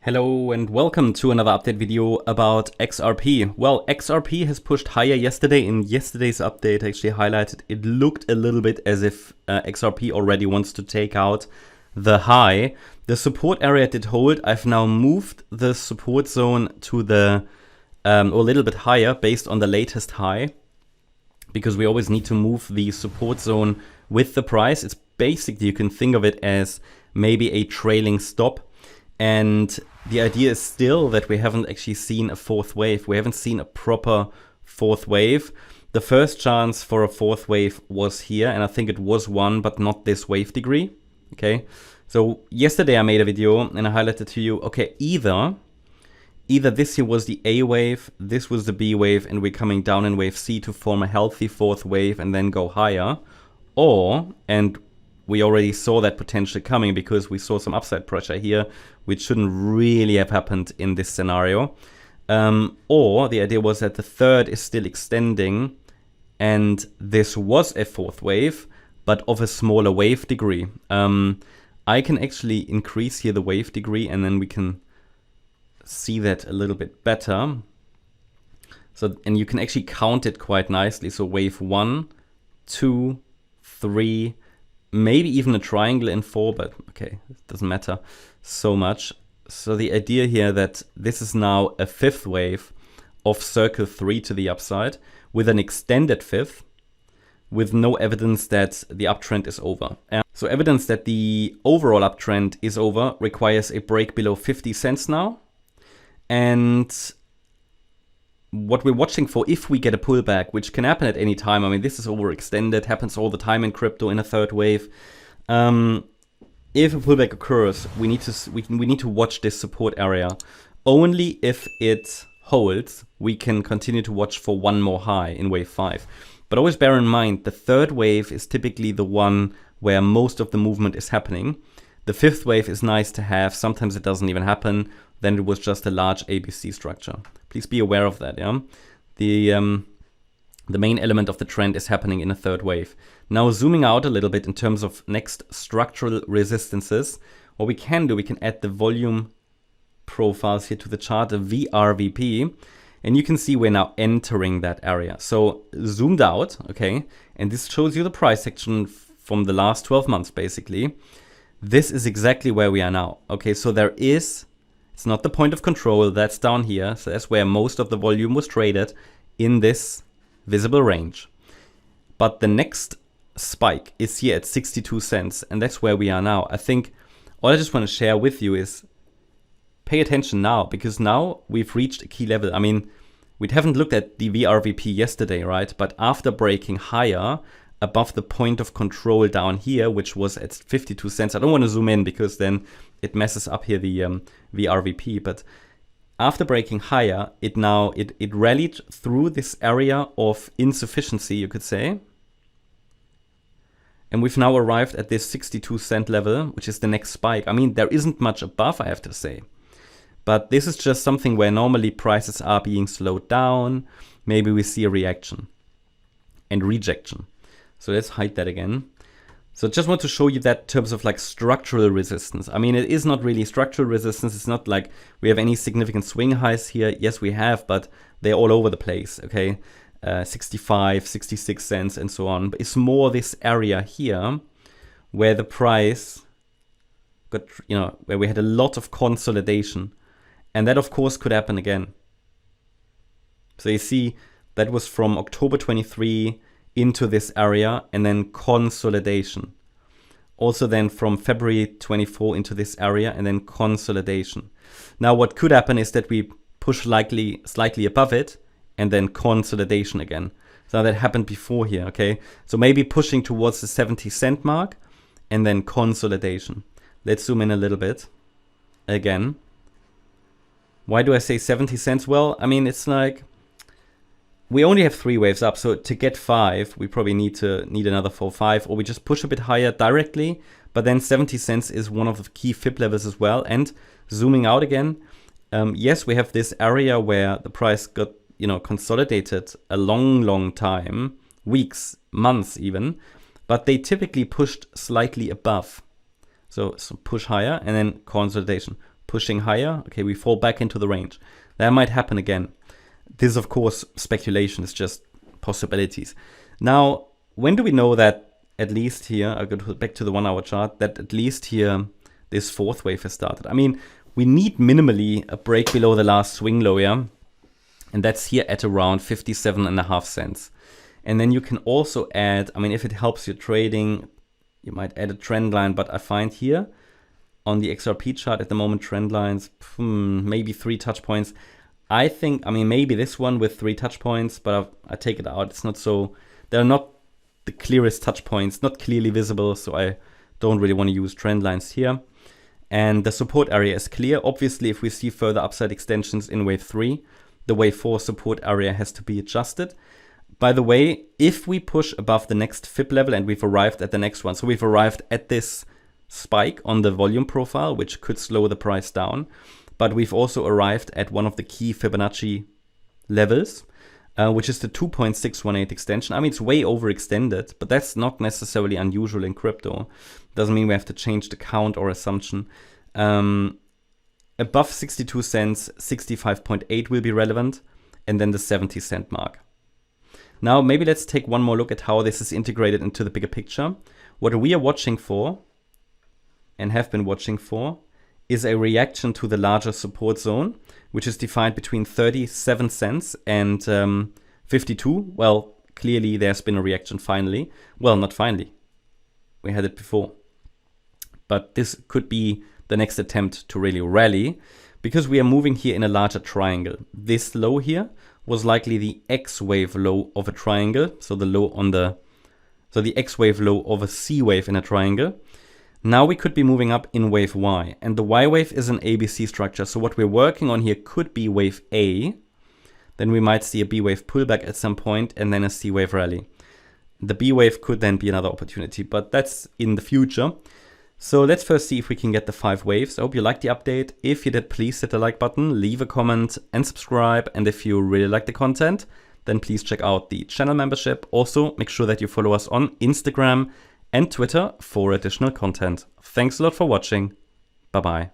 Hello and welcome to another update video about XRP. Well, XRP has pushed higher yesterday. In yesterday's update, I actually highlighted it looked a little bit as if XRP already wants to take out the high. The support area did hold. I've now moved the support zone to the or a little bit higher based on the latest high, because we always need to move the support zone with the price. It's basically, you can think of it as maybe a trailing stop. And the idea is still that we haven't actually seen a fourth wave. We haven't seen a proper fourth wave. The first chance for a fourth wave was here, and I think it was one, but not this wave degree. Okay, so yesterday I made a video and I highlighted to you, okay, either this here was the A wave, this was the B wave, and we're coming down in wave C to form a healthy fourth wave and then go higher, or, and we already saw that potential coming because we saw some upside pressure here, which shouldn't really have happened in this scenario. Or the idea was that the third is still extending and this was a fourth wave, but of a smaller wave degree. I can actually increase here the wave degree and then we can see that a little bit better. So, and you can actually count it quite nicely. So wave 1, 2, 3, maybe even a triangle in 4, but okay, it doesn't matter so much. So the idea here that this is now a fifth wave of circle 3 to the upside with an extended fifth with no evidence that the uptrend is over. So evidence that the overall uptrend is over requires a break below 50 cents now. And what we're watching for, if we get a pullback, which can happen at any time. I mean, this is overextended, happens all the time in crypto in a third wave. If a pullback occurs, we need to watch this support area. Only if it holds, we can continue to watch for one more high in wave 5. But always bear in mind, the third wave is typically the one where most of the movement is happening. The fifth wave is nice to have. Sometimes it doesn't even happen. Then it was just a large ABC structure. Please be aware of that. Yeah, the main element of the trend is happening in a third wave. Now zooming out a little bit in terms of next structural resistances, what we can do, we can add the volume profiles here to the chart, the VRVP, and you can see we're now entering that area. So zoomed out, okay, and this shows you the price action from the last 12 months basically. This is exactly where we are now. Okay, so there is, it's not the point of control, that's down here. So that's where most of the volume was traded in this visible range. But the next spike is here at 62 cents, and that's where we are now. I think all I just want to share with you is pay attention now, because now we've reached a key level. I mean, we haven't looked at the VRVP yesterday, right? But after breaking higher above the point of control down here, which was at 52 cents. I don't want to zoom in because then it messes up here the VRVP. But after breaking higher, it rallied through this area of insufficiency, you could say. And we've now arrived at this 62 cent level, which is the next spike. I mean, there isn't much above, I have to say. But this is just something where normally prices are being slowed down. Maybe we see a reaction and rejection. So let's hide that again. So just want to show you that in terms of like structural resistance. I mean, it is not really structural resistance. It's not like we have any significant swing highs here. Yes, we have, but they're all over the place, okay? 65, 66 cents and so on. But it's more this area here where the price got, you know, where we had a lot of consolidation. And that of course could happen again. So you see that was from October 23 into this area and then consolidation. Also then from February 24 into this area and then consolidation. Now what could happen is that we push slightly above it and then consolidation again. So that happened before here, okay? So maybe pushing towards the 70 cent mark and then consolidation. Let's zoom in a little bit again. Why do I say 70 cents? Well, I mean, it's like, we only have 3 waves up, so to get 5, we probably need another 4, 5, or we just push a bit higher directly. But then 70 cents is one of the key fib levels as well. And zooming out again, yes, we have this area where the price got, you know, consolidated a long time, weeks, months even, but they typically pushed slightly above. So push higher and then consolidation. pushing higher. Okay, we fall back into the range. That might happen again. This is, of course, speculation. It's just possibilities. Now, when do we know that at least here, I'll go back to the 1 hour chart, that at least here this fourth wave has started? I mean, we need minimally a break below the last swing low, yeah? And that's here at around 57.5 cents. And then you can also add, I mean, if it helps your trading, you might add a trend line, but I find here on the XRP chart at the moment, trend lines, maybe 3 touch points. I think, I mean, maybe this one with 3 touch points, but I take it out. It's not so, they're not the clearest touch points, not clearly visible, so I don't really want to use trend lines here. And the support area is clear. Obviously, if we see further upside extensions in wave 3, the wave 4 support area has to be adjusted. By the way, if we push above the next Fib level and we've arrived at the next one, so we've arrived at this spike on the volume profile, which could slow the price down, but we've also arrived at one of the key Fibonacci levels, which is the 2.618 extension. I mean, it's way overextended, but that's not necessarily unusual in crypto. Doesn't mean we have to change the count or assumption. Above 62 cents, 65.8 will be relevant, and then the 70 cent mark. Now, maybe let's take one more look at how this is integrated into the bigger picture. What we are watching for, and have been watching for, is a reaction to the larger support zone, which is defined between 37 cents and 52. Well, clearly there's been a reaction finally. Well, not finally. We had it before. But this could be the next attempt to really rally, because we are moving here in a larger triangle. This low here was likely the X wave low of a triangle. So the low on the, so the X wave low of a C wave in a triangle. Now we could be moving up in wave Y, and the Y wave is an ABC structure. So what we're working on here could be wave A, then we might see a B wave pullback at some point, and then a C wave rally. The B wave could then be another opportunity, but that's in the future. So let's first see if we can get the 5 waves. I hope you liked the update. If you did, please hit the like button, leave a comment and subscribe. And if you really like the content, then please check out the channel membership. Also, make sure that you follow us on Instagram and Twitter for additional content. Thanks a lot for watching. Bye-bye.